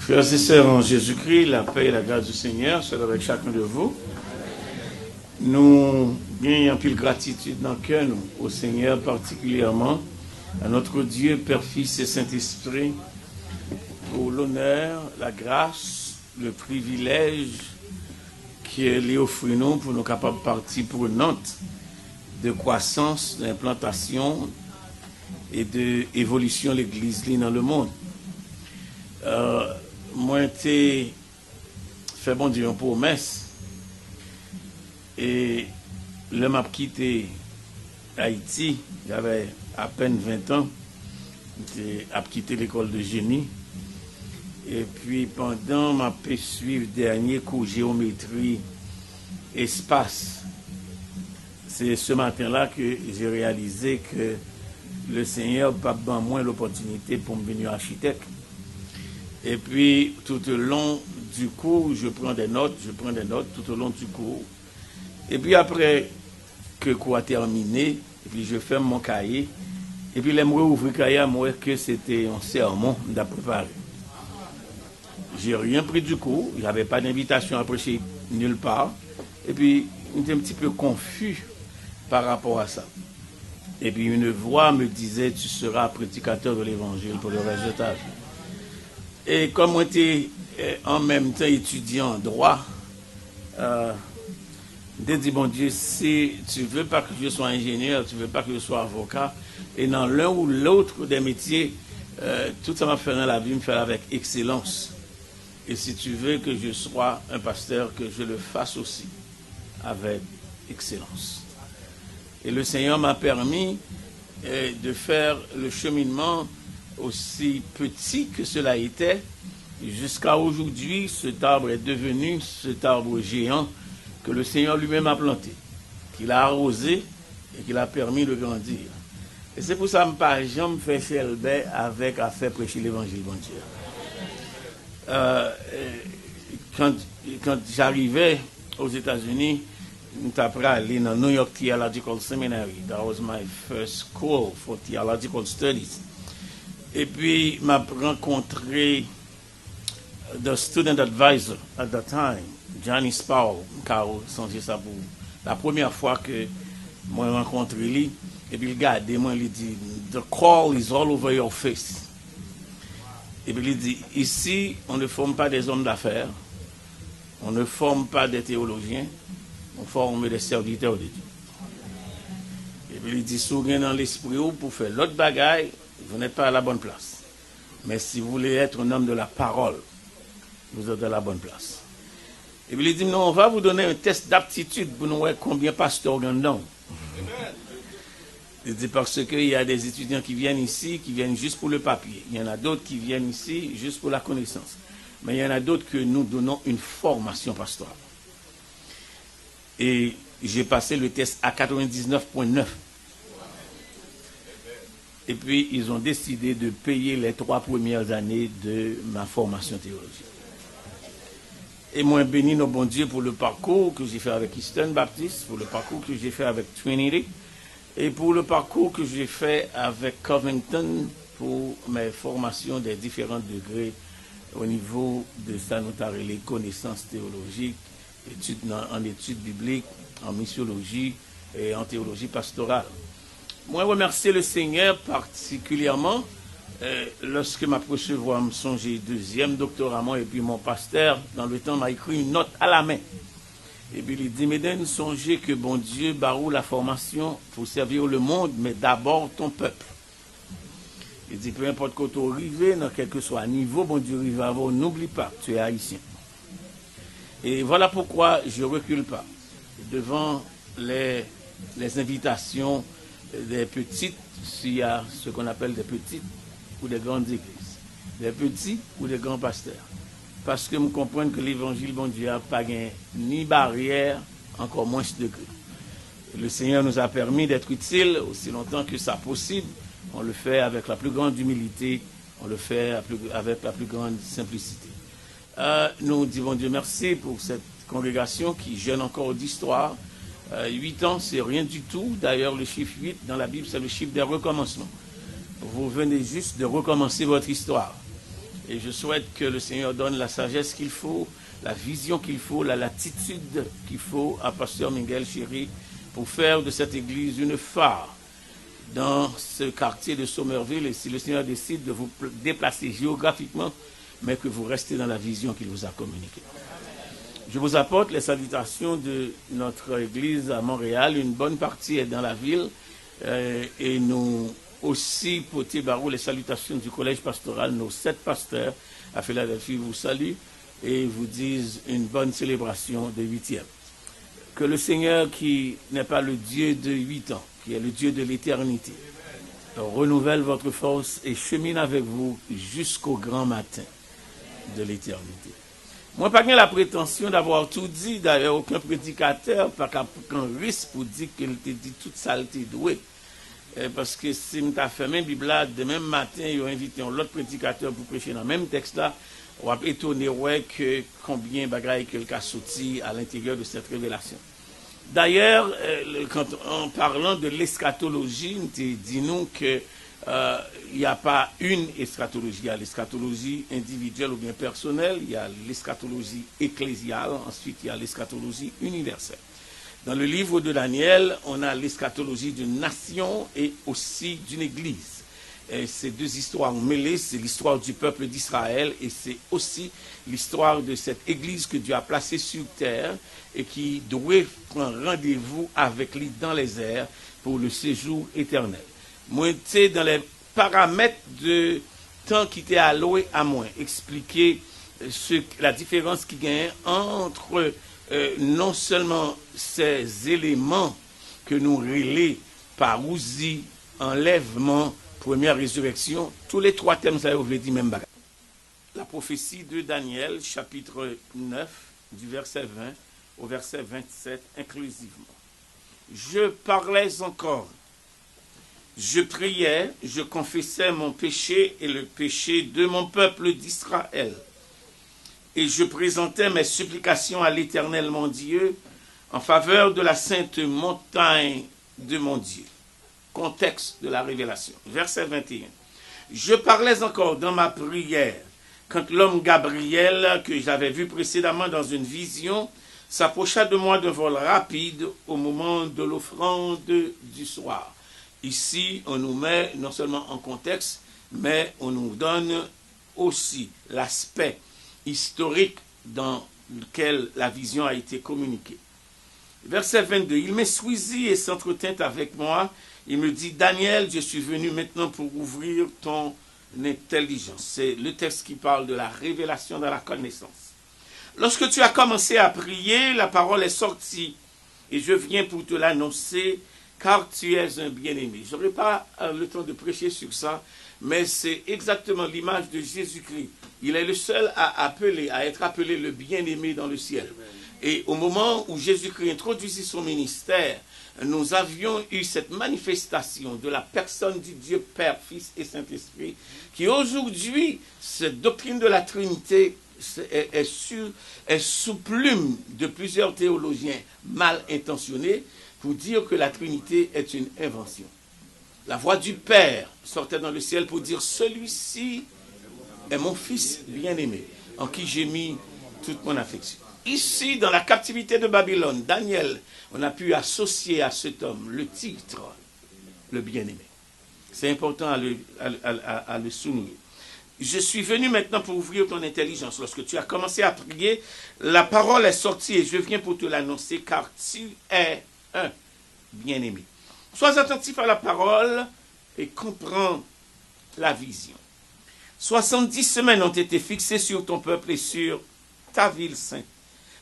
Frères et sœurs en Jésus-Christ, la paix et la grâce du Seigneur soient avec chacun de vous. Nous gagnons pile gratitude dans le cœur, au Seigneur particulièrement, à notre Dieu, Père, Fils et Saint-Esprit, pour l'honneur, la grâce, le privilège qu'il lui offre nous pour nous capables de partie prenante de croissance, d'implantation et d'évolution de l'Église dans le monde. Moi, j'ai fait bon Dieu une promesse et le m'a quitté Haïti, j'avais à peine 20 ans, j'ai quitté l'école de génie et puis pendant ma suivre dernier cours géométrie espace, c'est ce matin-là que j'ai réalisé que le Seigneur n'a pas moins l'opportunité pour me devenir architecte. Et puis, tout au long du cours, je prends des notes tout au long du cours. Et puis après que le cours a terminé, et puis je ferme mon cahier. Et puis, j'aimerais ouvrir le cahier, moi, que c'était un sermon à préparer. J'ai rien pris du cours, je n'avais pas d'invitation à prêcher nulle part. Et puis, j'étais un petit peu confus par rapport à ça. Et puis, une voix me disait, tu seras prédicateur de l'évangile pour le reste de ta vie. Et comme on était en même temps étudiant en droit, j'ai dit, bon Dieu, si tu veux pas que je sois ingénieur, tu veux pas que je sois avocat, et dans l'un ou l'autre des métiers, tout ça m'a fait dans la vie, me faire avec excellence. Et si tu veux que je sois un pasteur, que je le fasse aussi avec excellence. Et le Seigneur m'a permis de faire le cheminement aussi petit que cela était, jusqu'à aujourd'hui, cet arbre est devenu cet arbre géant que le Seigneur lui-même a planté, qu'il a arrosé et qu'il a permis de grandir. Et c'est pour ça que je ne pas jamais fait chelbet avec à faire prêcher l'évangile, bon Dieu. Quand j'arrivais aux États-Unis, après aller dans New York Theological Seminary, that was my first school for theological studies. Et puis, m'a rencontré the student advisor at that time, Johnny Spaull, car songez ça pour la première fois que moi rencontré lui. Et puis, il regarde, moi, il dit, the call is all over your face. Et puis, il dit, ici, on ne forme pas des hommes d'affaires, on ne forme pas des théologiens, on forme des serviteurs de Dieu. Et puis, il dit, souriez dans l'esprit pour faire l'autre bagaille, vous n'êtes pas à la bonne place. Mais si vous voulez être un homme de la parole, vous êtes à la bonne place. Et puis il dit, non, on va vous donner un test d'aptitude pour nous voir combien pasteurs gagnent. Il dit, parce qu'il y a des étudiants qui viennent ici, qui viennent juste pour le papier. Il y en a d'autres qui viennent ici juste pour la connaissance. Mais il y en a d'autres que nous donnons une formation pastorale. Et j'ai passé le test à 99,9. Et puis, ils ont décidé de payer les 3 premières années de ma formation théologique. Et moi, béni nos bon Dieu pour le parcours que j'ai fait avec Eastern Baptist, pour le parcours que j'ai fait avec Trinity, et pour le parcours que j'ai fait avec Covington pour mes formations des différents degrés au niveau de sanitaire, les connaissances théologiques, en études bibliques, en missiologie et en théologie pastorale. Moi, remercier le Seigneur particulièrement lorsque m'a recevoir me songer deuxième doctorat et puis mon pasteur dans le temps m'a écrit une note à la main. Et puis il dit, mesdames, songez que bon Dieu barou la formation pour servir le monde, mais d'abord ton peuple. Il dit, peu importe quand tu arrives, dans quel que soit niveau, bon Dieu arrive avant, n'oublie pas, tu es haïtien. Et voilà pourquoi je ne recule pas devant les invitations des petites, s'il y a ce qu'on appelle des petites ou des grandes églises, des petits ou des grands pasteurs. Parce que nous comprenons que l'évangile, bon Dieu, n'a pas ni barrière, encore moins de degré. Le Seigneur nous a permis d'être utiles aussi longtemps que ça possible. On le fait avec la plus grande humilité, on le fait avec la plus grande simplicité. Nous disons Dieu merci pour cette congrégation qui jeûne encore d'histoire. 8 ans, c'est rien du tout. D'ailleurs, le chiffre 8 dans la Bible, c'est le chiffre des recommencements. Vous venez juste de recommencer votre histoire. Et je souhaite que le Seigneur donne la sagesse qu'il faut, la vision qu'il faut, la latitude qu'il faut à Pasteur Miguel Chéri pour faire de cette église une phare dans ce quartier de Somerville. Et si le Seigneur décide de vous déplacer géographiquement, mais que vous restez dans la vision qu'il vous a communiquée. Je vous apporte les salutations de notre église à Montréal. Une bonne partie est dans la ville. Et nous aussi, Potier-Barreau, les salutations du collège pastoral. Nos 7 pasteurs à Philadelphie vous saluent et vous disent une bonne célébration de 8e. Que le Seigneur, qui n'est pas le Dieu de 8 ans, qui est le Dieu de l'éternité, renouvelle votre force et chemine avec vous jusqu'au grand matin de l'éternité. Moi, pas bien la prétention d'avoir tout dit, d'ailleurs, aucun prédicateur, pas qu'un risque pour dire qu'il te dit toute saleté douée. Parce que si nous avons fait même Bible là, de même matin, ils ont invité un autre prédicateur pour prêcher dans le même texte là, on va étonner que combien de bagailles que le cas sorti à l'intérieur de cette révélation. D'ailleurs, en parlant de l'eschatologie, nous disons que il n'y a pas une eschatologie. Il y a l'eschatologie individuelle ou bien personnelle, il y a l'eschatologie ecclésiale, ensuite il y a l'eschatologie universelle. Dans le livre de Daniel, on a l'eschatologie d'une nation et aussi d'une église. Et ces deux histoires mêlées, c'est l'histoire du peuple d'Israël et c'est aussi l'histoire de cette église que Dieu a placée sur terre et qui doit prendre rendez-vous avec lui dans les airs pour le séjour éternel. Moi, c'est dans les paramètres de temps qui était alloué à moi, expliquer la différence qu'il y a entre non seulement ces éléments que nous relais par Ouzi, enlèvement, première résurrection, tous les 3 thèmes, ça vous dit même bagarre. La prophétie de Daniel, chapitre 9, du verset 20 au verset 27, inclusivement. Je parlais encore. Je priais, je confessais mon péché et le péché de mon peuple d'Israël. Et je présentais mes supplications à l'Éternel mon Dieu en faveur de la sainte montagne de mon Dieu. Contexte de la révélation. Verset 21. Je parlais encore dans ma prière quand l'homme Gabriel, que j'avais vu précédemment dans une vision, s'approcha de moi d'un vol rapide au moment de l'offrande du soir. Ici, on nous met non seulement en contexte, mais on nous donne aussi l'aspect historique dans lequel la vision a été communiquée. Verset 22. Il m'instruisit et s'entretint avec moi. Il me dit, Daniel, je suis venu maintenant pour ouvrir ton intelligence. C'est le texte qui parle de la révélation de la connaissance. Lorsque tu as commencé à prier, la parole est sortie et je viens pour te l'annoncer, car tu es un bien-aimé. Je n'aurai pas le temps de prêcher sur ça, mais c'est exactement l'image de Jésus-Christ. Il est le seul à être appelé le bien-aimé dans le ciel. Et au moment où Jésus-Christ introduisit son ministère, nous avions eu cette manifestation de la personne du Dieu Père, Fils et Saint-Esprit, qui aujourd'hui, cette doctrine de la Trinité est sous plume de plusieurs théologiens mal intentionnés pour dire que la Trinité est une invention. La voix du Père sortait dans le ciel pour dire « Celui-ci est mon Fils bien-aimé, en qui j'ai mis toute mon affection. » Ici, dans la captivité de Babylone, Daniel, on a pu associer à cet homme le titre, le bien-aimé. C'est important à le souligner. Je suis venu maintenant pour ouvrir ton intelligence. Lorsque tu as commencé à prier, la parole est sortie et je viens pour te l'annoncer, car tu es un bien-aimé. Sois attentif à la parole et comprends la vision. 70 semaines ont été fixées sur ton peuple et sur ta ville sainte,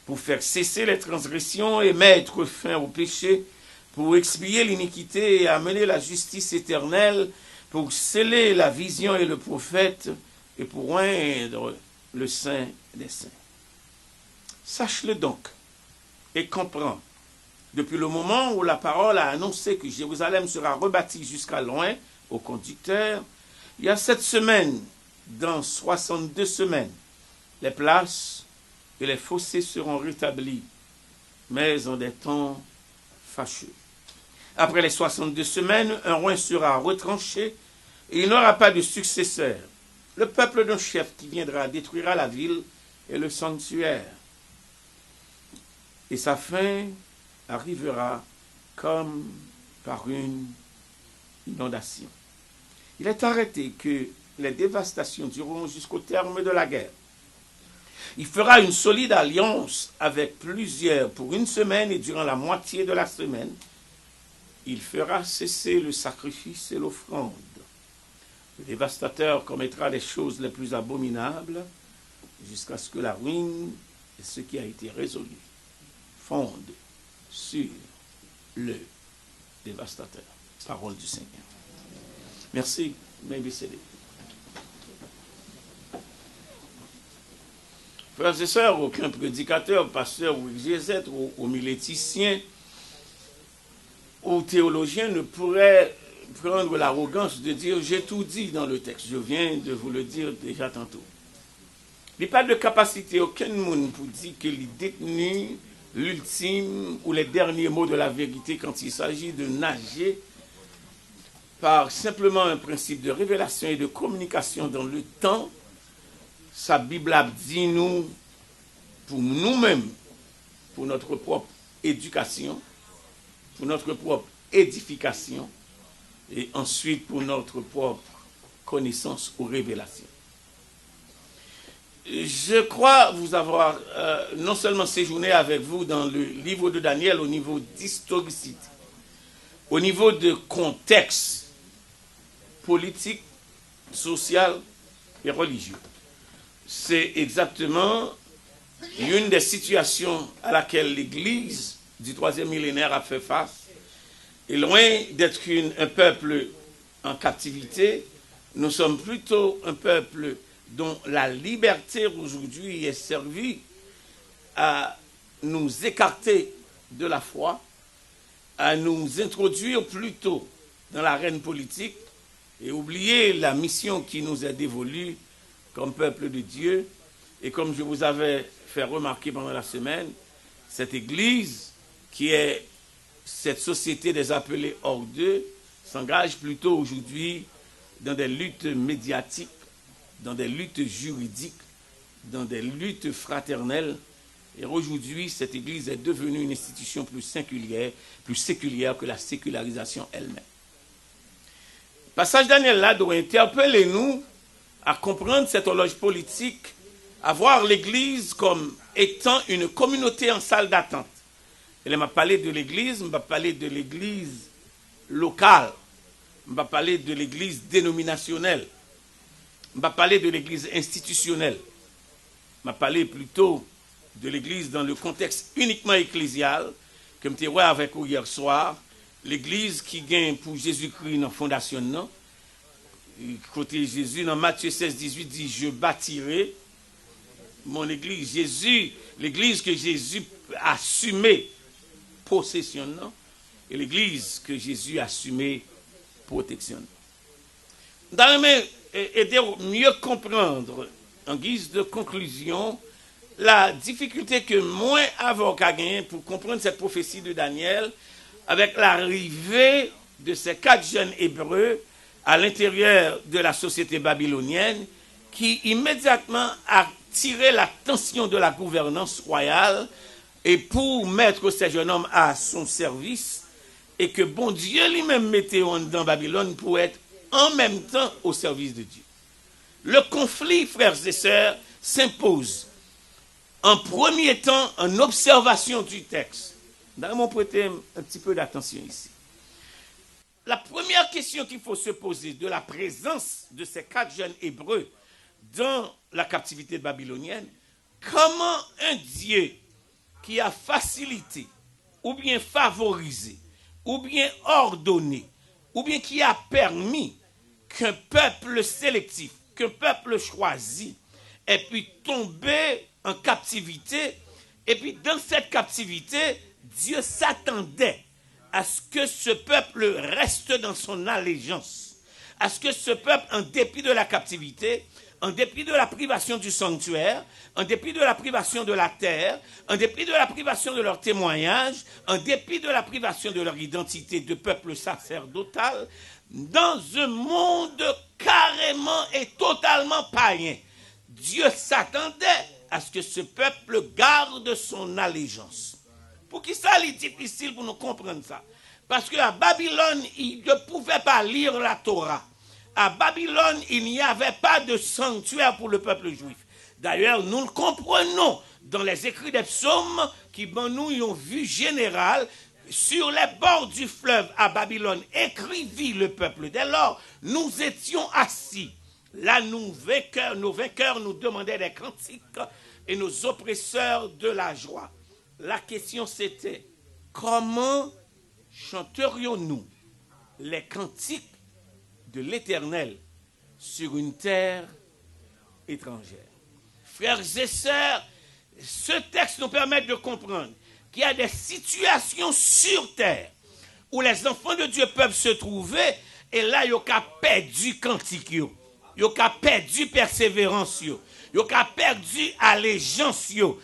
pour faire cesser les transgressions et mettre fin au péché, pour expier l'iniquité et amener la justice éternelle, pour sceller la vision et le prophète, et pour oindre le Saint des Saints. Sache-le donc, et comprends, depuis le moment où la parole a annoncé que Jérusalem sera rebâtie jusqu'à loin, au conducteur, il y a 7 semaines, dans 62 semaines, les places et les fossés seront rétablis, mais en des temps fâcheux. Après les 62 semaines, un roi sera retranché et il n'aura pas de successeur. le peuple d'un chef qui viendra détruira la ville et le sanctuaire. Et sa fin arrivera comme par une inondation. Il est arrêté que les dévastations dureront jusqu'au terme de la guerre. Il fera une solide alliance avec plusieurs pour une semaine et durant la moitié de la semaine, il fera cesser le sacrifice et l'offrande. Le dévastateur commettra les choses les plus abominables jusqu'à ce que la ruine et ce qui a été résolu fondent sur le dévastateur. Parole du Seigneur. Merci. Maybe cédé. Frères et sœurs, aucun prédicateur, pasteur ou exégète ou homiléticien ou théologien ne pourrait prendre l'arrogance de dire « j'ai tout dit dans le texte ». Je viens de vous le dire déjà tantôt. Il n'y a pas de capacité, aucun monde pour dire qu'il est détenu l'ultime ou les derniers mots de la vérité quand il s'agit de nager par simplement un principe de révélation et de communication dans le temps. Sa Bible a dit nous, pour nous-mêmes, pour notre propre éducation, pour notre propre édification, et ensuite pour notre propre connaissance ou révélation. Je crois vous avoir non seulement séjourné avec vous dans le livre de Daniel au niveau d'historicité, au niveau de contexte politique, social et religieux. C'est exactement une des situations à laquelle l'Église du troisième millénaire a fait face. Et loin d'être un peuple en captivité, nous sommes plutôt un peuple dont la liberté aujourd'hui est servie à nous écarter de la foi, à nous introduire plutôt dans l'arène politique et oublier la mission qui nous est dévolue comme peuple de Dieu. Et comme je vous avais fait remarquer pendant la semaine, cette Église, qui est cette société des appelés hors d'eux, s'engage plutôt aujourd'hui dans des luttes médiatiques, dans des luttes juridiques, dans des luttes fraternelles. Et aujourd'hui, cette Église est devenue une institution plus séculière que la sécularisation elle-même. Le passage Daniel là doit interpeller nous à comprendre cette horloge politique, à voir l'Église comme étant une communauté en salle d'attente. Elle m'a parlé de l'Église, m'a parlé de l'Église locale, m'a parlé de l'Église dénominationnelle, m'a parlé de l'Église institutionnelle, m'a parlé plutôt de l'Église dans le contexte uniquement ecclésial, comme tu vois avec vous hier soir, l'Église qui gagne pour Jésus-Christ dans la fondation, non? Côté Jésus, dans Matthieu 16, 18, dit « Je bâtirai mon Église ». Jésus, l'Église que Jésus a assumée, possession, non? Et l'Église que Jésus a assumée, protection. Dans aider mieux comprendre, en guise de conclusion, la difficulté que moins avocats gagnent pour comprendre cette prophétie de Daniel, avec l'arrivée de ces 4 jeunes Hébreux à l'intérieur de la société babylonienne, qui immédiatement a tiré l'attention de la gouvernance royale et pour mettre ces jeunes hommes à son service, et que bon Dieu lui-même mettait dans Babylone pour être en même temps au service de Dieu. Le conflit, frères et sœurs, s'impose en premier temps en observation du texte. Nous allons prêter un petit peu d'attention ici. La première question qu'il faut se poser de la présence de ces 4 jeunes Hébreux dans la captivité babylonienne, comment un Dieu qui a facilité, ou bien favorisé, ou bien ordonné, ou bien qui a permis qu'un peuple sélectif, qu'un peuple choisi ait pu tomber en captivité, et puis dans cette captivité, Dieu s'attendait à ce que ce peuple reste dans son allégeance, à ce que ce peuple, en dépit de la captivité, en dépit de la privation du sanctuaire, en dépit de la privation de la terre, en dépit de la privation de leur témoignage, en dépit de la privation de leur identité de peuple sacerdotal, dans un monde carrément et totalement païen, Dieu s'attendait à ce que ce peuple garde son allégeance. Pour qui ça est difficile pour nous comprendre ça? Parce qu'à Babylone, ils ne pouvaient pas lire la Torah. À Babylone, il n'y avait pas de sanctuaire pour le peuple juif. D'ailleurs, nous le comprenons dans les écrits des psaumes qui nous ont vu général. Sur les bords du fleuve à Babylone, écrivit le peuple. Dès lors, nous étions assis. Là, nos vainqueurs nous demandaient des cantiques et nos oppresseurs de la joie. La question c'était, comment chanterions-nous les cantiques de l'Éternel sur une terre étrangère? Frères et sœurs, ce texte nous permet de comprendre qu'il y a des situations sur terre où les enfants de Dieu peuvent se trouver et là, ils ont perdu cantique, ils ont perdu persévérance, ils ont perdu allégeance, ils ont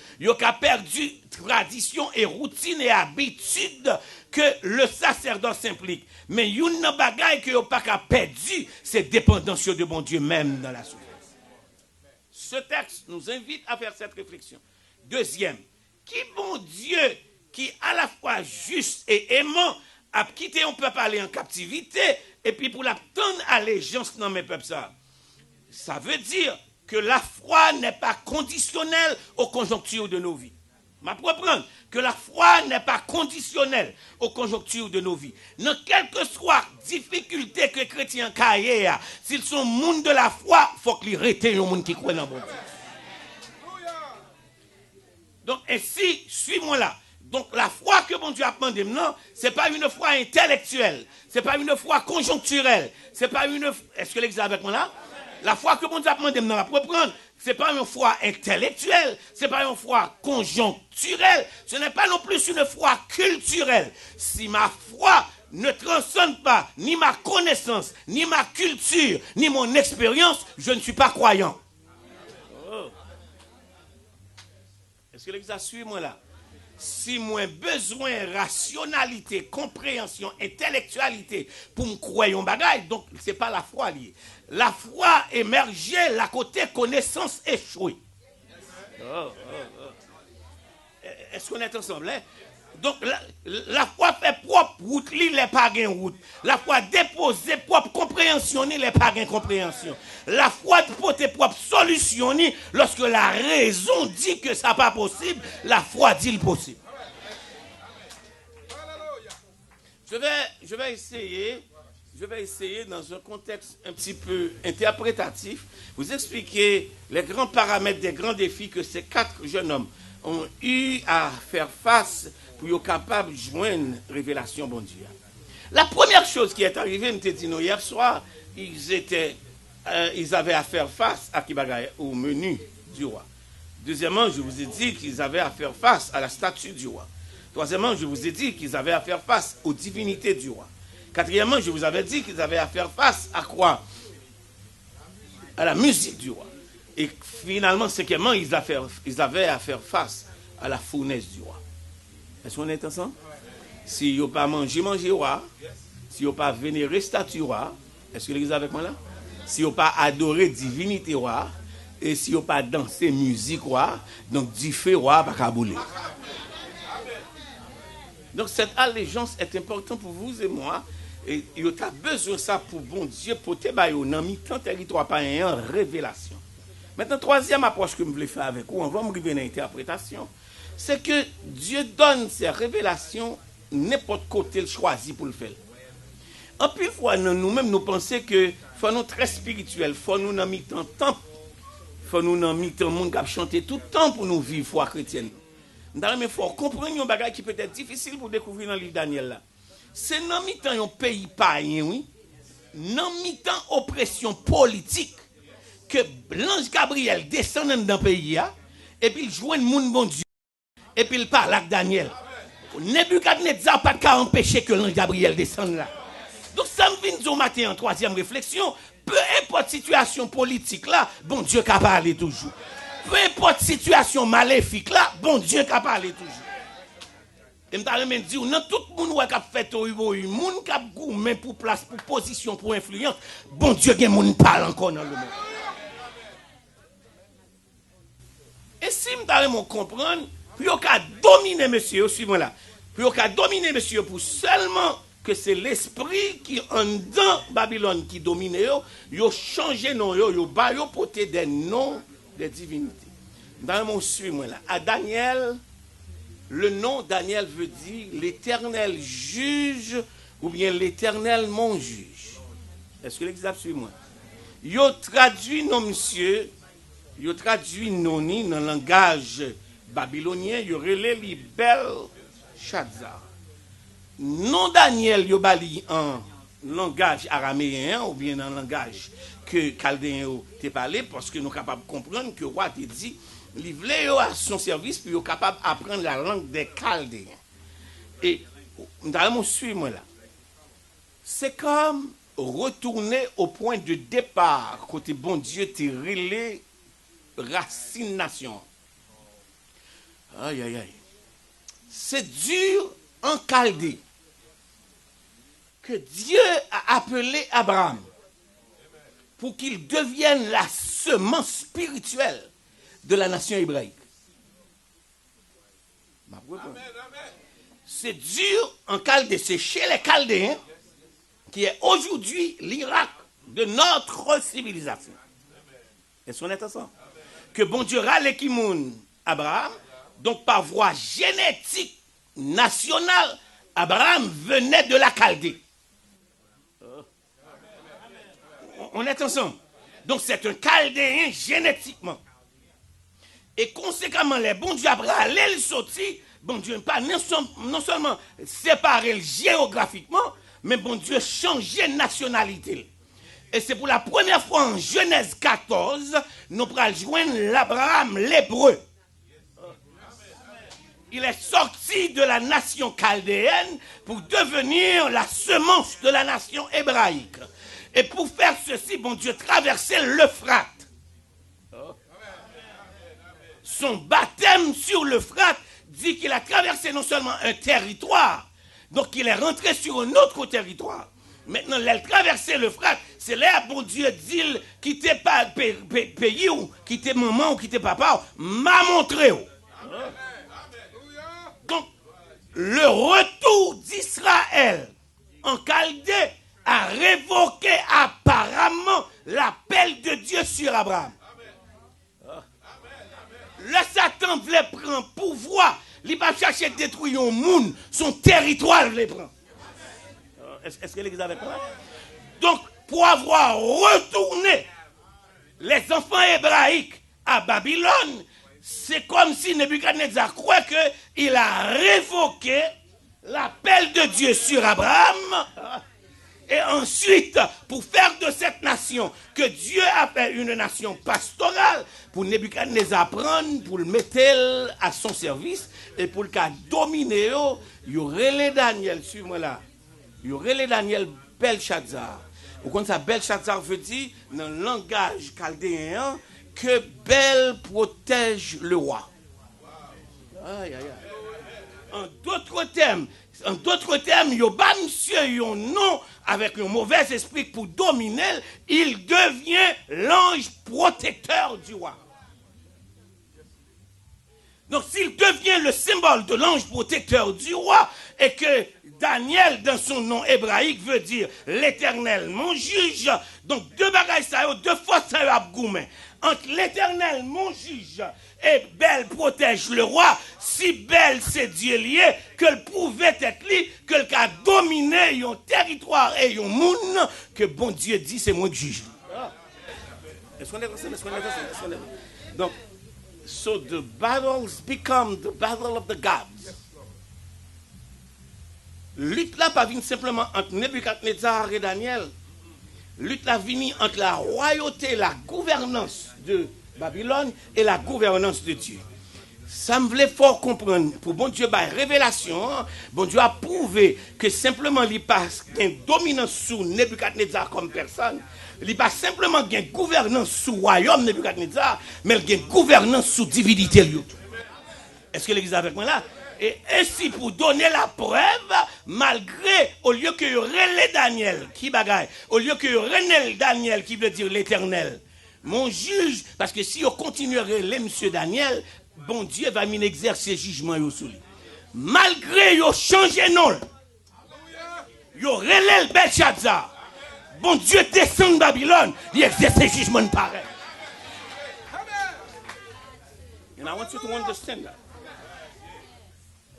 perdu tradition et routine et habitude que le sacerdoce implique. Mais il y a une bagaille que ils n'ont pas perdu, c'est dépendance de bon Dieu même dans la souffrance. Ce texte nous invite à faire cette réflexion. Deuxième, qui bon Dieu, qui à la fois juste et aimant, a quitté un peuple aller en captivité, et puis pour l'obtenir allégeance dans mes peuples ça. Ça veut dire que la foi n'est pas conditionnelle aux conjonctures de nos vies. Je vais reprendre que la foi n'est pas conditionnelle aux conjonctures de nos vies. Dans quelle que soit difficulté que les chrétiens caillent, s'ils sont monde de la foi, il faut qu'ils restent un monde qui croit dans bon Dieu. Donc, ainsi, suis-moi là. Donc, la foi que mon Dieu a demandé maintenant, ce n'est pas une foi intellectuelle, ce n'est pas une foi conjoncturelle, c'est pas une. Est-ce que l'exemple avec moi là? La foi que mon Dieu a demandé maintenant, pour prendre, ce n'est pas une foi intellectuelle, ce n'est pas une foi conjoncturelle, ce n'est pas non plus une foi culturelle. Si ma foi ne transcende pas ni ma connaissance, ni ma culture, ni mon expérience, je ne suis pas croyant. Oh. Est-ce que l'exemple suit moi là? Si moi besoin rationalité, compréhension, intellectualité pour me croire en bagaille, donc c'est pas la foi liée. La foi émergeait la côté connaissance échouée. Est-ce qu'on est ensemble hein? Donc la foi fait propre route, les pas gain route. La foi déposer propre compréhension, les pas gain compréhension. La foi porter propre solution, lorsque la raison dit que ça pas possible, la foi dit le possible. Je vais essayer dans un contexte un petit peu interprétatif, vous expliquer les grands paramètres des grands défis que ces 4 jeunes hommes ont eu à faire face pour être capables de joindre révélation bon Dieu. La première chose qui est arrivée, nous te dit hier soir, ils avaient à faire face à au menu du roi. Deuxièmement, je vous ai dit qu'ils avaient à faire face à la statue du roi. Troisièmement, je vous ai dit qu'ils avaient à faire face aux divinités du roi. Quatrièmement, je vous avais dit qu'ils avaient à faire face à quoi? À la musique du roi. Et finalement, cinquièmement, ils avaient à faire face à la fournaise du roi. Est-ce qu'on est ensemble? Si ils n'ont pas mangé roi, si ils n'ont pas vénéré statue roi, est-ce que l'église est avec moi là? Si ils n'ont pas adoré divinité roi, et si ils n'ont pas dansé musique roi, donc du feu roi pas kabouler. Donc cette allégeance est importante pour vous et moi. Et il y a besoin de ça pour bon Dieu, pour te bailler dans mi-temps territoire par une révélation. Maintenant, troisième approche que je voulais faire avec vous, on va me arriver dans l'interprétation, c'est que Dieu donne ses révélations n'importe côté le choisi pour le faire. En plus, fois, nous-mêmes, nous pensons que faut nous très spirituel, faut nous dans mi-temps temple, faut nous dans mi-temps monde qui a chanté tout le temps pour nous vivre foi chrétienne. Mais il faut comprendre un bagage qui peut être difficile pour découvrir dans le livre Daniel là. C'est dans mi-temps un pays païen, oui. Dans mi-temps oppression politique que l'ange Gabriel descend dans le pays et puis il joue un monde bon Dieu et puis il parle avec Daniel. Nebuchadnezzar n'a pas qu'à empêcher que l'ange Gabriel descende là. Donc ça me vient du matin en troisième réflexion, peu importe situation politique là, bon Dieu qu'a parlé toujours. Peu importe situation maléfique là, bon Dieu qu'a parlé toujours. Et m'ta remen di ou nan tout moun wè k'ap fait ou moun k'ap gourmet pour place, pour position, pour influence, bon Dieu gen moun parle encore dans le monde. Et si m'ta remen comprendre, puis yon ka dominer monsieur, suivez-moi là. Puis yon ka dominer monsieur pour seulement que c'est l'esprit qui en dans Babylone qui domine yo changé non yo ba yo porter des noms des divinités. M'ta remen suivez-moi là. À Daniel, le nom Daniel veut dire l'Éternel juge ou bien l'Éternel mon juge. Est-ce que l'exemple suit moi? Yo traduit non monsieur, yo traduit noni dans le langage babylonien, yo relé li Belshazzar. Non Daniel yo bali en langage araméen ou bien en langage que chaldéen te parlé parce que nous capables de comprendre que roi te dit il voulait à son service pour être capable d'apprendre la langue des Chaldéens. Et nous suivre là. C'est comme retourner au point de départ côté bon Dieu te relé racine nation. Aïe aïe aïe. C'est dur en Chaldée que Dieu a appelé Abraham pour qu'il devienne la semence spirituelle de la nation hébraïque. C'est dur en Chaldée, c'est chez les Chaldéens qui est aujourd'hui l'Irak de notre civilisation. Est-ce qu'on est ensemble? Que bon Dieu râle qui moun Abraham, donc par voie génétique nationale, Abraham venait de la Chaldée. On est ensemble. Donc c'est un Chaldéen génétiquement. Et conséquemment, les bon Dieu après aller le sortir, bon Dieu pas non seulement séparer le géographiquement, mais bon Dieu changer nationalité. Et c'est pour la première fois en Genèse 14, nous pourrons joindre l'Abraham l'hébreu. Il est sorti de la nation chaldéenne pour devenir la semence de la nation hébraïque. Et pour faire ceci, bon Dieu traversait l'Euphrate. Son baptême sur l'Euphrate dit qu'il a traversé non seulement un territoire, donc il est rentré sur un autre territoire. Maintenant, il a traversé l'Euphrate, c'est là bon Dieu dit qui t'est pas pays ou qui t'est maman ou qui t'est papa, m'a montré. Donc, le retour d'Israël en Chaldée a révoqué apparemment l'appel de Dieu sur Abraham. Le Satan voulait prendre pouvoir, il va chercher à détruire un monde, son territoire il voulait prendre. Est-ce que l'église avec moi? Donc, pour avoir retourné les enfants hébraïques à Babylone, c'est comme si Nebuchadnezzar croit qu'il a révoqué l'appel de Dieu sur Abraham. Et ensuite, pour faire de cette nation que Dieu a fait une nation pastorale, pour Nebuchadnezzar prendre, pour le mettre à son service, et pour le cas dominer, il y aurait les Daniel, suivez-moi là, il y aurait les Daniel Belshazzar. Vous comprenez ça, Belshazzar veut dire, dans le langage chaldéen, que Bel protège le roi. Aïe, aïe, aïe. En d'autres termes, il y a monsieur un nom avec un mauvais esprit pour dominer, il devient l'ange protecteur du roi. Donc s'il devient le symbole de l'ange protecteur du roi et que Daniel dans son nom hébraïque veut dire l'Éternel mon juge, donc deux bagailles ça, deux fois ça a goumé. Entre l'Éternel mon juge et Bel protège le roi, si Bel c'est Dieu lié, que le pouvait être lui, que le cas dominé un territoire et un monde, que bon Dieu dit c'est moi qui juge. Est-ce qu'on est ensemble? Donc, so the battles become the battle of the gods. Lutte là pas vient simplement entre Nebuchadnezzar et Daniel. Lutte là vient entre la royauté, la gouvernance de Babylone et la gouvernance de Dieu. Ça me voulait fort comprendre. Pour bon Dieu, par révélation, bon Dieu a prouvé que simplement il passe une dominance sous Nebuchadnezzar comme personne. Il pas simplement une gouvernance sous le royaume Nebuchadnezzar, mais il y a une gouvernance sous divinité. Est-ce que l'église est avec moi là? Et ainsi, pour donner la preuve, malgré, au lieu que relais Daniel, qui bagaille, au lieu que relais Daniel, qui veut dire l'éternel, mon juge, parce que si on continue à relais monsieur Daniel, bon Dieu va m'exercer jugement sur lui. Malgré yo changé non, yo relais le Belshazzar, bon Dieu descend de Babylone, il exerce jugement pareil. And I want you to understand that.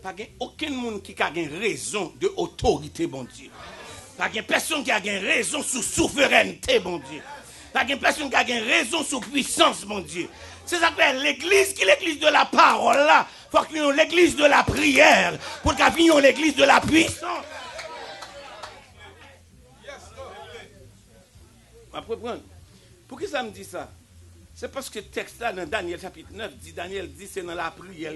Pas aucun monde qui a une raison de autorité, bon Dieu. Pas personne qui a une raison sous souveraineté, bon Dieu. Pas personne qui a une raison sous puissance, bon Dieu. C'est ça que l'église, qui est l'église de la parole là, il faut qu'il y ait l'église de la prière, pour qu'il y ait l'église de la puissance. Pour qui ça me dit ça? C'est parce que le texte là, dans Daniel chapitre 9, Daniel dit c'est dans la prière.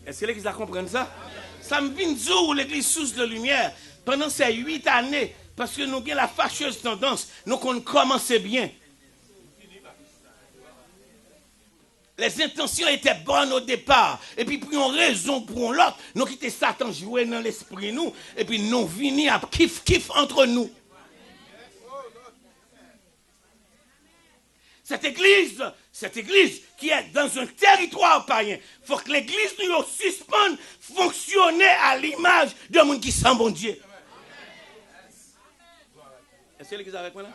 Est-ce que l'église a compris ça? Ça me vient de l'église source de lumière pendant ces 8 années, parce que nous avons la fâcheuse tendance, nous commençons bien. Les intentions étaient bonnes au départ, et puis pour une raison, pour l'autre, nous quittons Satan jouer dans l'esprit nous, et puis nous venons à kiff entre nous. Cette église qui est dans un territoire païen, il faut que l'église nous suspende, fonctionner à l'image de monde qui sent bon Dieu. Est-ce que l'église est avec moi là?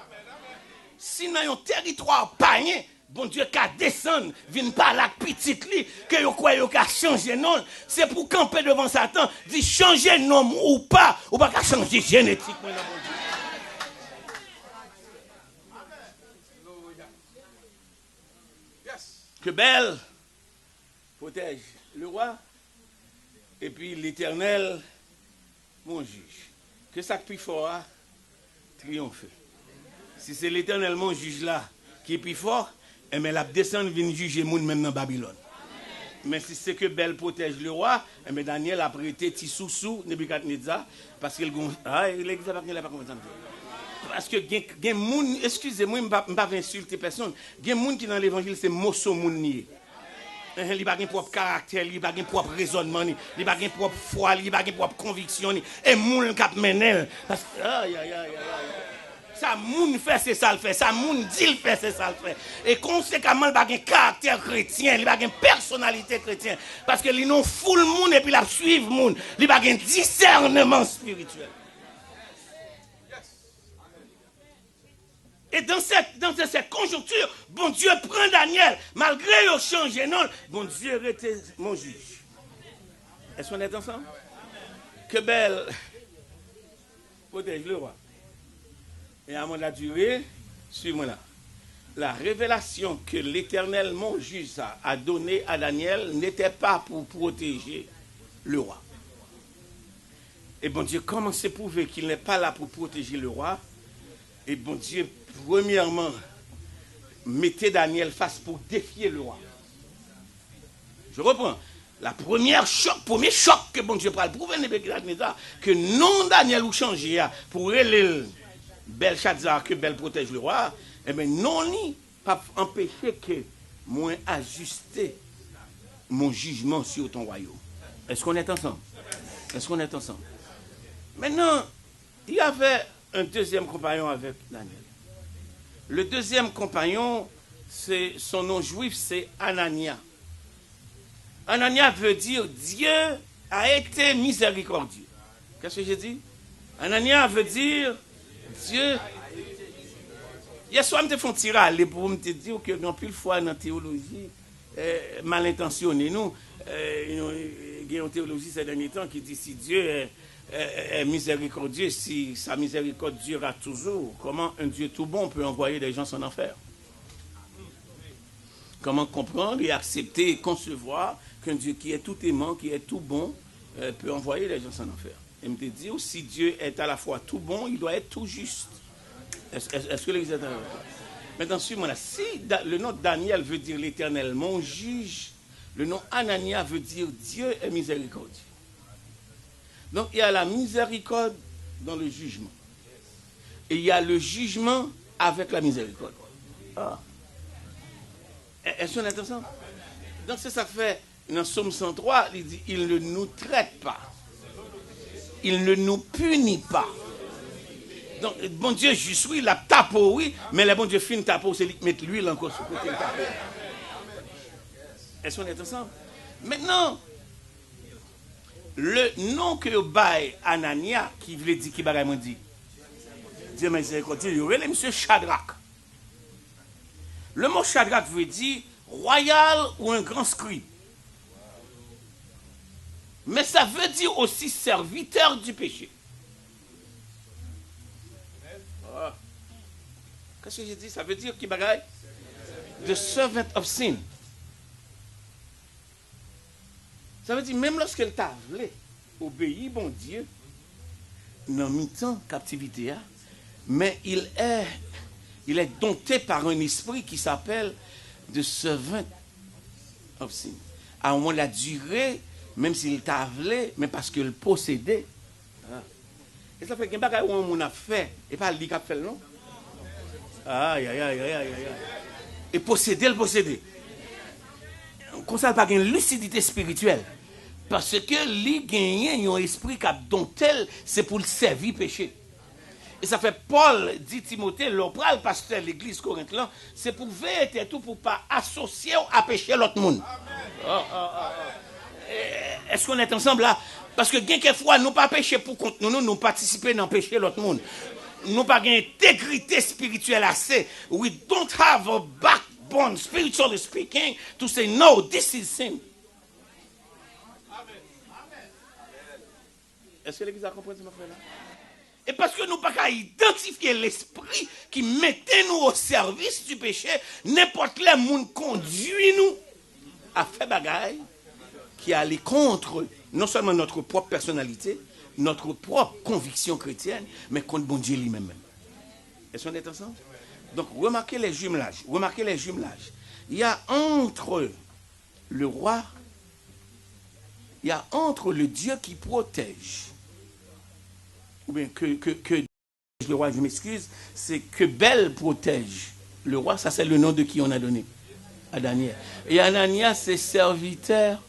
Si dans un territoire païen, bon Dieu qu'à descendre, vient par la petite lit, que vous croyez qu'à changer non, c'est pour camper devant Satan, dit changer nom ou pas qu'à changer génétique. Bon Dieu. Que Bel protège le roi et puis l'Éternel, mon juge. Que ça plus fort a triomphé. Si c'est l'Éternel, mon juge là, qui est plus fort, eh bien, la descente vient juger le monde même dans Babylone. Mais si c'est que Bel protège le roi, eh bien, Daniel a prêté Tissoussou, Nebuchadnezzar, parce qu'il a l'église n'a pas compris. Parce que il y a des gens, excusez-moi, je ne vais pas insulter personne, il y a des gens qui dans l'évangile, c'est mosso mounier. Il n'a pas de propre caractère, il n'a pas de propre raisonnement, il n'a pas de propre foi, il n'a pas de propre conviction. Et les gens qui mènent, parce que, ça, moun fait, c'est ça le fait. Ça, moun dit le fait, c'est ça le fait. Et conséquemment, il n'a pas de caractère chrétien, il n'a pas de personnalité chrétienne. Parce que il n'a foule moun et puis il suivre moun. Il n'a pas de discernement spirituel. Et dans cette conjoncture, bon Dieu prend Daniel, malgré le changé, non, bon Dieu était mon juge. Est-ce qu'on est ensemble? Que Bel protège le roi. Et à mon la durée, suivez-moi là. La révélation que l'Éternel, mon juge, a donnée à Daniel n'était pas pour protéger le roi. Et bon Dieu, comment c'est prouvé qu'il n'est pas là pour protéger le roi? Et bon Dieu, premièrement, mettez Daniel face pour défier le roi. Je reprends. Premier choc que bon Dieu prend pour Nebuchadnezzar, que non Daniel ou changé pour aller Belshazzar que Bel protège le roi, eh bien non ni pas empêcher que moi ajuster mon jugement sur ton royaume. Est-ce qu'on est ensemble? Est-ce qu'on est ensemble? Maintenant, il y avait un deuxième compagnon avec Daniel. Le deuxième compagnon, son nom juif, c'est Anania. Anania veut dire Dieu a été miséricordieux. Qu'est-ce que j'ai dit? Anania veut dire Dieu. Hier soir, je me fais tirer à aller pour me dire que non plus fois dans la théologie, mal intentionné, nous, il y a une théologie ces derniers temps qui dit si Dieu est miséricordieux, si sa miséricorde durera toujours, comment un Dieu tout bon peut envoyer des gens en enfer? Comment comprendre et accepter et concevoir qu'un Dieu qui est tout aimant, qui est tout bon, peut envoyer les gens en enfer? Et me dit, si Dieu est à la fois tout bon, il doit être tout juste. Est-ce que l'Église est d'accord? Maintenant, suivez-moi là. Si le nom de Daniel veut dire l'Éternel, mon juge, le nom Anania veut dire Dieu est miséricordieux. Donc, il y a la miséricorde dans le jugement. Et il y a le jugement avec la miséricorde. Ah. Est-ce qu'on est ensemble? Donc, c'est ça que fait Dans Somme 103, il dit, il ne nous traite pas. Il ne nous punit pas. Donc, bon Dieu, juste oui, la tape, oui, mais le bon Dieu fin tape, c'est mettre l'huile encore sur le côté. Est-ce qu'on est ensemble? Maintenant, le nom que baille Anania, qui voulait dire, qui bagaille dit, Dieu miséricordieux, il y aurait monsieur Shadrach. Le mot Shadrach veut dire royal ou un grand scribe. Mais ça veut dire aussi serviteur du péché. Oh. Qu'est-ce que j'ai dit? Ça veut dire qui bagaille? The servant of sin. Ça veut dire même lorsqu'elle t'a voulu obéir, bon Dieu, dans mi-temps captivité, mais il est dompté par un esprit qui s'appelle the servant of sin. À un moment la durée, même s'il t'a voulu, mais parce qu'il possédait. Et ça fait qu'un bagage où on a fait, et pas lui qui a fait, non? Aïe, aïe, aïe, aïe, aïe, aïe. Et posséder, le posséder. Comme ça, il n'y a pas une lucidité spirituelle. Parce que lui gagne un esprit qui a dompté, c'est pour le servir péché. Et ça fait Paul dit Timothée, le pasteur de l'église Corinthienne, c'est pour veiller et tout pour ne pas associer à pécher l'autre monde. Est-ce qu'on est ensemble là? Parce que quelquefois, nous ne pas pécher pour contre nous, nous participer dans pécher l'autre monde. Nous pas une intégrité spirituelle assez. We don't have a backbone, spiritually speaking, to say no, this is sin. Est-ce que l'église a compris ce que je fais là? Et parce que nous n'avons pas identifier l'esprit qui mettait nous au service du péché, n'importe quel monde conduit nous à faire bagaille qui allait contre non seulement notre propre personnalité, notre propre conviction chrétienne, mais contre bon Dieu lui-même. Est-ce qu'on est ensemble? Donc, remarquez les jumelages. Il y a entre le roi, il y a entre le Dieu qui protège, ou bien que le roi, je m'excuse, c'est que Bel protège le roi, ça c'est le nom de qui on a donné à Daniel. Et Anania, c'est serviteur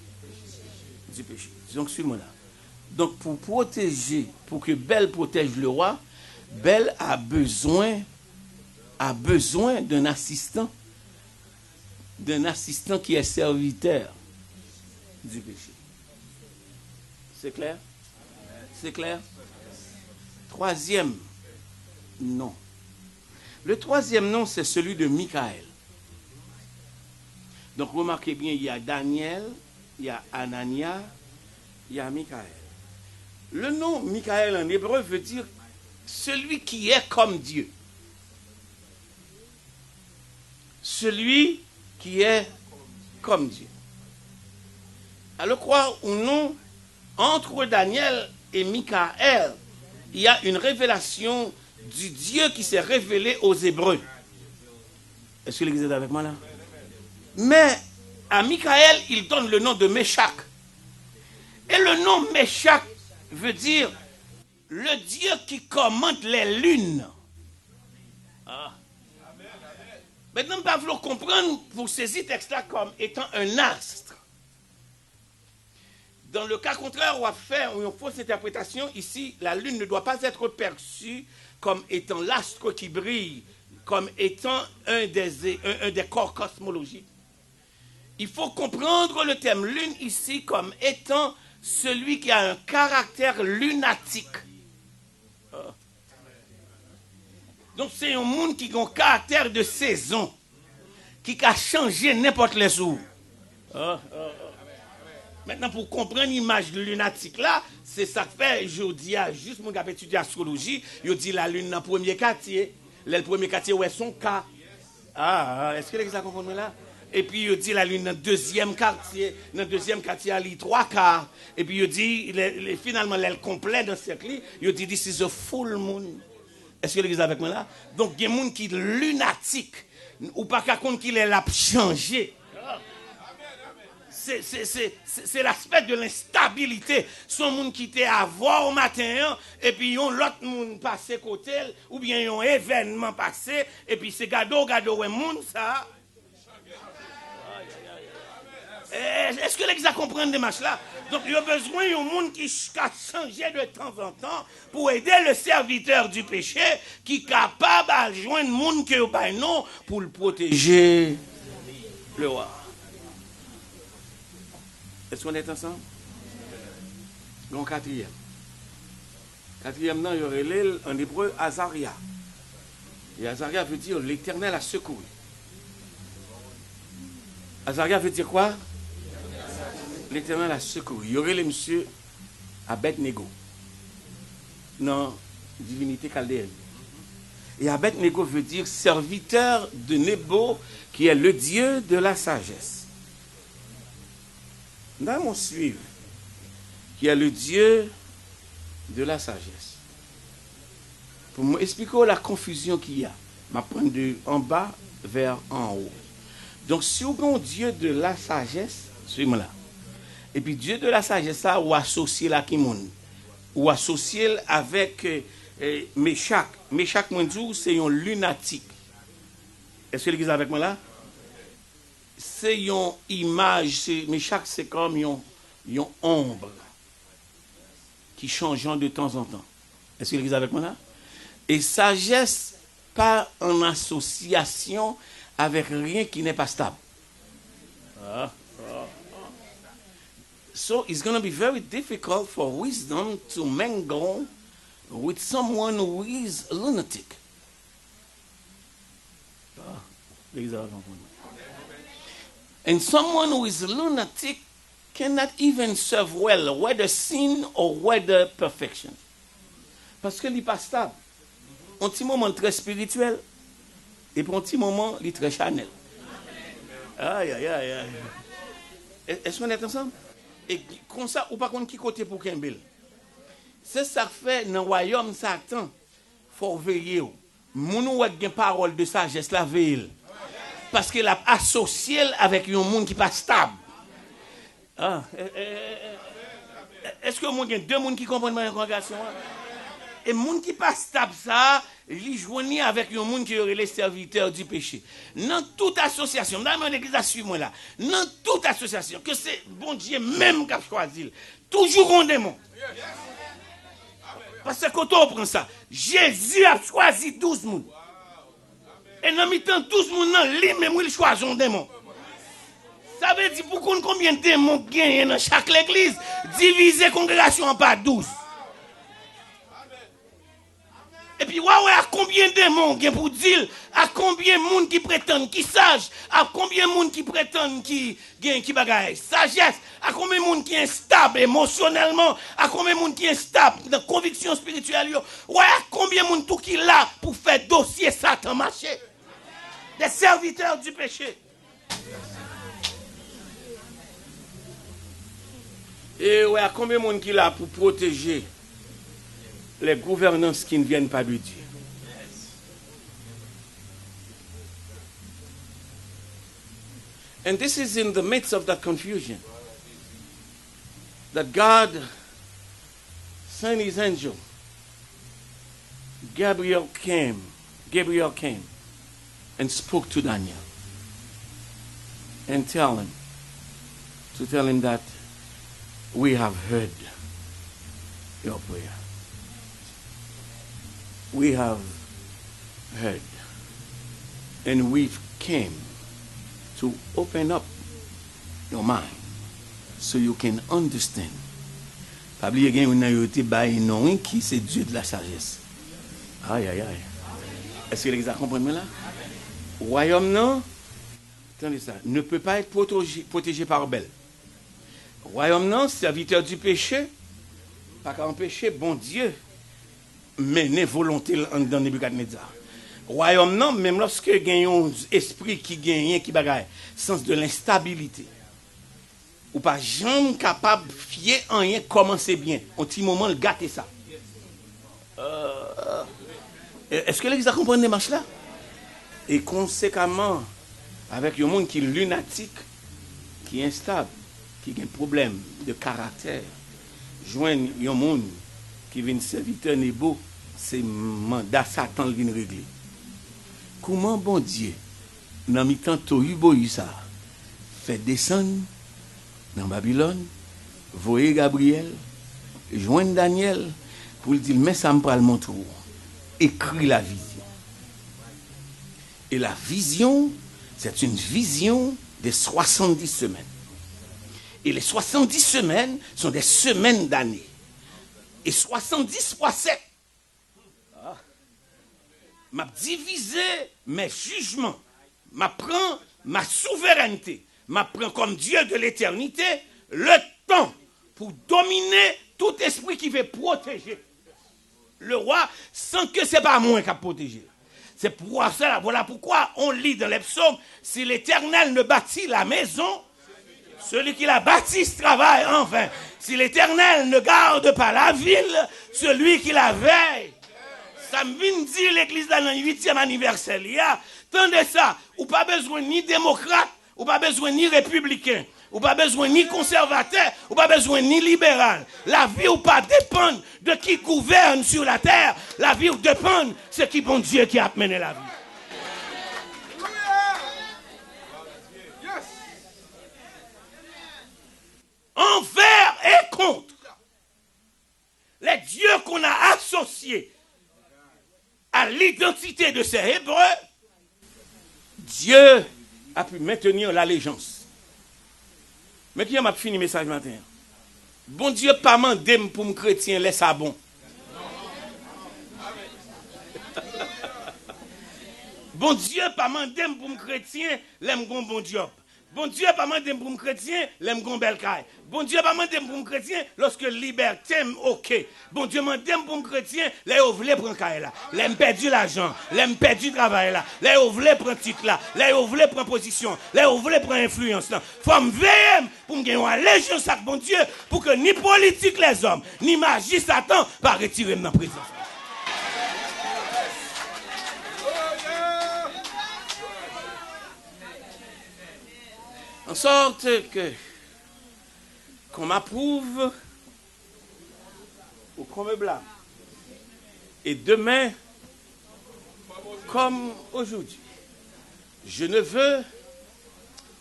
du péché. Donc, suis-moi là. Donc, pour que Bel protège le roi, Bel a besoin d'un assistant qui est serviteur du péché. C'est clair? C'est clair? Troisième nom. Le troisième nom, c'est celui de Michaël. Donc, remarquez bien, il y a Daniel, il y a Anania, il y a Michaël. Le nom Michaël en hébreu veut dire celui qui est comme Dieu. Celui qui est comme Dieu. Alors, croire ou non, entre Daniel et Michaël, il y a une révélation du Dieu qui s'est révélé aux Hébreux. Est-ce que l'église est avec moi là? Mais à Michaël, il donne le nom de Meshach. Et le nom Meshach veut dire le Dieu qui commande les lunes. Ah. Maintenant, nous devons comprendre pour saisir ce texte-là comme étant un astre. Dans le cas contraire, on va faire une fausse interprétation. Ici, la lune ne doit pas être perçue comme étant l'astre qui brille, comme étant un des corps cosmologiques. Il faut comprendre le thème lune ici comme étant celui qui a un caractère lunatique. Donc c'est un monde qui a un caractère de saison, qui a changé n'importe les jours. Maintenant, pour comprendre l'image lunatique là, c'est ça que fait, je dis, juste mon gars étudier astrologie, je dis la lune dans le premier quartier. Le premier quartier, où est son cas? Est-ce que les a compris là? Et puis, je dis la lune dans le deuxième quartier. Dans le deuxième quartier, il y a 3 quarts. Et puis, je dis, finalement, elle complète dans ce cercle. Je dis, this is a full moon. Est-ce que l'église est avec moi là? Donc, il y a des gens qui sont lunatiques. Ou pas qu'à compte qu'il est là pour changer. C'est l'aspect de l'instabilité. Son monde qui était à voir au matin, et puis yon l'autre monde passé côté, ou bien yon événement passé, et puis c'est gado, ouais, monde ça. Est-ce que l'église comprend des matchs là? Donc, il y a besoin d'un monde qui a changé de temps en temps pour aider le serviteur du péché qui est capable de joindre le monde qui est pas non pour le protéger le roi. Est-ce qu'on est ensemble? Donc, quatrième. Quatrième, il y aurait l'île en hébreu Azaria. Et Azaria veut dire l'Éternel a secouru. Azaria veut dire quoi? L'Éternel a secouru. Il y aurait les monsieur Abed-Nego. Non, divinité chaldéenne. Et Abed-Nego veut dire serviteur de Nebo, qui est le Dieu de la sagesse. Dans mon suivre, qui est le Dieu de la sagesse. Pour m'expliquer la confusion qu'il y a, je vais prendre de en bas vers en haut. Donc, si vous avez un Dieu de la sagesse, suivez-moi là. Et puis, Dieu de la sagesse, ça, ou associé la Kimoun, ou associé avec Méchak. Méchak, c'est un lunatique. Est-ce que l'église est avec moi là? C'est une image, Méchak, c'est comme une ombre qui change de temps en temps. Est-ce que l'église est avec moi là? Et sagesse, pas en association avec rien qui n'est pas stable. So it's going to be very difficult for wisdom to mingle with someone who is a lunatic. And someone who is a lunatic cannot even serve well, whether sin or whether perfection. Parce que il n'est pas stable. Un petit moment très spirituel et pour un petit moment, il est très charnel. Aïe, aïe, aïe, aïe. Est-ce qu'on est ensemble? Et comme ça, ou pas contre qui côté pour Kembel. C'est ça fait dans le royaume Satan. Il faut veiller. Moun ou gen parole de sagesse la veille. Parce qu'il a associé avec un monde qui n'est pas stable. Ah, est-ce que moi j'ai deux monde qui comprennent ma congrégation? Et monde qui pas stable ça, il joignit avec un monde qui est les serviteurs du péché. Dans toute association, dans mon église suivre-moi là. Dans toute association que c'est bon Dieu même qui a choisi, toujours un démon. Parce que quand on prend ça, Jésus a choisi 12 monde. Et dans mi-temps 12 monde lui-même il choisit un démon. Ça veut dire pour combien de démons gagnent dans chaque église, diviser congrégation en pas 12. Et puis, ouais, à combien de démons gagnent pour dire, à combien de monde qui prétendent qui sage, à combien de monde qui prétendent qui gagne qui bagaille sagesse, à combien de monde qui est instable émotionnellement, à combien de monde qui est instable dans conviction spirituelle, ouais, à combien de monde tout qui là pour faire dossier Satan marcher. Des serviteurs du péché. Et ouais, à combien de monde qui est là pour protéger les gouvernances qui ne viennent pas de Dieu. And this is in the midst of that confusion that God sent his angel. Gabriel came and spoke to Daniel and tell him that we have heard your prayer. We have heard, and we've came to open up your mind so you can understand. Pas oublier qu'il y a une autorité non qui c'est Dieu de la sagesse. Aïe aïe aïe. Est-ce que les gens comprennent là? Royaume non, attendez ça, ne peut pas être protégé par Bel. Royaume non, serviteur du péché, pas qu'à empêcher bon Dieu. Mener volonté dans Nebuchadnezzar. Royaume non, même lorsque il y a un esprit qui gagne, qui bagaille, sens de l'instabilité. Ou pas jamais capable de fier en rien comment c'est bien. Un petit moment, le gâter ça. Est-ce que l'église a compris les marches là? Et conséquemment, avec un monde qui est lunatique, qui est instable, qui a un problème de caractère, joindre un monde qui vient serviteur Nebo, c'est mandat Satan qui vient régler. Comment bon Dieu, dans mi-temps Tohu ça, fait descendre dans Babylone, voyez Gabriel, joindre Daniel, pour lui dire, mais ça me parle mon tour. Écris la vision. Et la vision, c'est une vision des 70 semaines. Et les 70 semaines sont des semaines d'années. Et 70 fois 7. M'a divisé mes jugements. M'a prend ma souveraineté. M'a prend comme Dieu de l'éternité le temps pour dominer tout esprit qui veut protéger le roi sans que ce n'est pas moi qui a protégé. C'est pour ça, voilà pourquoi on lit dans les psaumes, si l'Éternel ne bâtit la maison, celui qui la bâtisse travaille en vain. Si l'Éternel ne garde pas la ville, celui qui la veille. Ça me vient dire l'église dans le 8e anniversaire. Tendez ça, ou pas besoin ni démocrate, ou pas besoin ni républicain, ou pas besoin ni conservateur, ou pas besoin ni libéral. La vie ou pas dépend de qui gouverne sur la terre. La vie ou dépend de ce qui bon Dieu qui a mené la vie. Envers et contre les dieux qu'on a associés à l'identité de ces Hébreux, Dieu a pu maintenir l'allégeance. Mais qui m'a fini le message matin? Bon Dieu pas mandé pour me chrétien, laisse ça bon. Bon Dieu pas mandé pour me chrétien, l'aime bon job. Bon Dieu pas mandé pour me chrétien, l'aime gon belle caille. Bon Dieu pas mandé pour me chrétien, lorsque liberté OK. Bon Dieu mandé pour me chrétien, là vous voulez prendre caille là. L'aime perdu l'argent, l'aime perdu travail là. Là vous voulez prendre titre là, là vous voulez prendre position, là vous voulez prendre influence là. Faut me veiller pour me gagner une allégeance avec bon Dieu pour que ni politique les hommes, ni magie Satan pas retirer dans prison. En sorte que qu'on m'approuve ou qu'on me blâme. Et demain, comme aujourd'hui, je ne veux,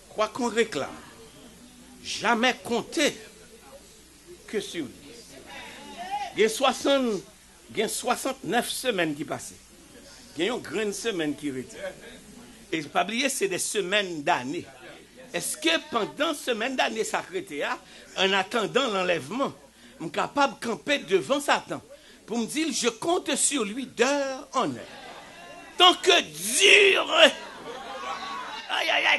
quoi qu'on réclame, jamais compter que sur lui. Il y a 69 semaines qui passent. Il y a une grande semaine qui reste. Et pas oublier, c'est des semaines d'années. Est-ce que pendant semaine d'année sacrée, en attendant l'enlèvement, je suis capable de camper devant Satan pour me dire, je compte sur lui d'heure en heure. Tant que dure,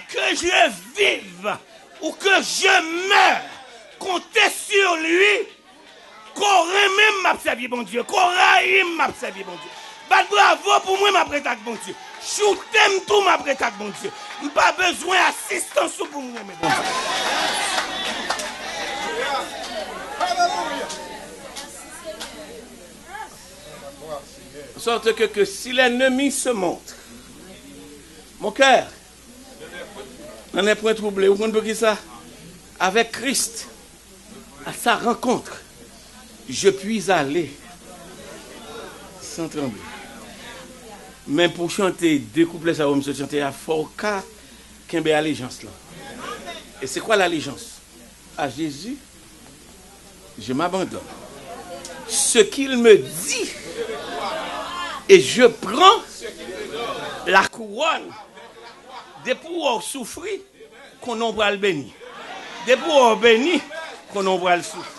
que je vive ou que je meure, comptez sur lui, qu'aurait même m'a servi bon Dieu, qu'aurait m'a servi bon Dieu. Bravo pour moi, m'a prêté avec bon Dieu. Choutez tout m'a prêté avec bon Dieu. Je n'ai pas besoin d'assistance pour moi, mais bon Dieu. De sorte que si l'ennemi se montre, mon cœur n'en est point troublé. Vous comprenez ça? Avec Christ, à sa rencontre, je puis aller sans trembler. Mais pour chanter deux couplets, ça va me chanter à fort cas qu'il y ait allégeance là. Et c'est quoi l'allégeance? À Jésus, je m'abandonne. Ce qu'il me dit, et je prends la couronne de pouvoir souffrir qu'on en va le bénir. De pouvoir bénir qu'on en va le souffrir.